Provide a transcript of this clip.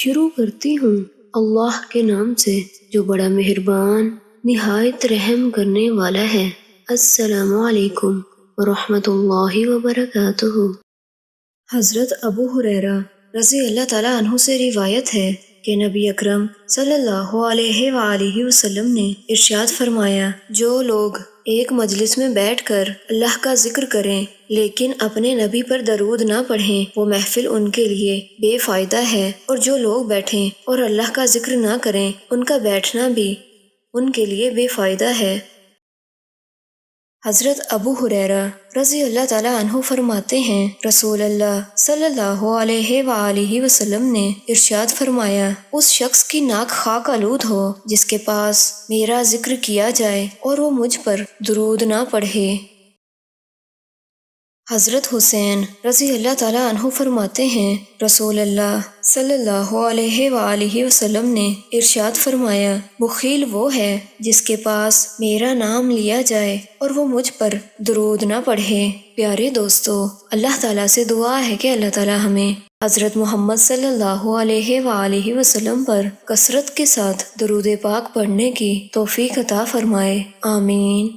شروع کرتی ہوں اللہ کے نام سے جو بڑا مہربان نہایت رحم کرنے والا ہے۔ السلام علیکم ورحمۃ اللہ وبرکاتہ۔ حضرت ابو ہریرہ رضی اللہ تعالیٰ عنہ سے روایت ہے کہ نبی اکرم صلی اللہ علیہ وآلہ وسلم نے ارشاد فرمایا، جو لوگ ایک مجلس میں بیٹھ کر اللہ کا ذکر کریں لیکن اپنے نبی پر درود نہ پڑھیں، وہ محفل ان کے لیے بے فائدہ ہے، اور جو لوگ بیٹھیں اور اللہ کا ذکر نہ کریں، ان کا بیٹھنا بھی ان کے لیے بے فائدہ ہے۔ حضرت ابو ہریرہ رضی اللہ تعالیٰ عنہ فرماتے ہیں، رسول اللہ صلی اللہ علیہ وآلہ وسلم نے ارشاد فرمایا، اس شخص کی ناک خاک آلود ہو جس کے پاس میرا ذکر کیا جائے اور وہ مجھ پر درود نہ پڑھے۔ حضرت حسین رضی اللہ تعالیٰ عنہ فرماتے ہیں، رسول اللہ صلی اللہ علیہ وآلہ وسلم نے ارشاد فرمایا، بخیل وہ ہے جس کے پاس میرا نام لیا جائے اور وہ مجھ پر درود نہ پڑھے۔ پیارے دوستو، اللہ تعالیٰ سے دعا ہے کہ اللہ تعالیٰ ہمیں حضرت محمد صلی اللہ علیہ وآلہ وسلم پر کثرت کے ساتھ درود پاک پڑھنے کی توفیق عطا فرمائے، آمین۔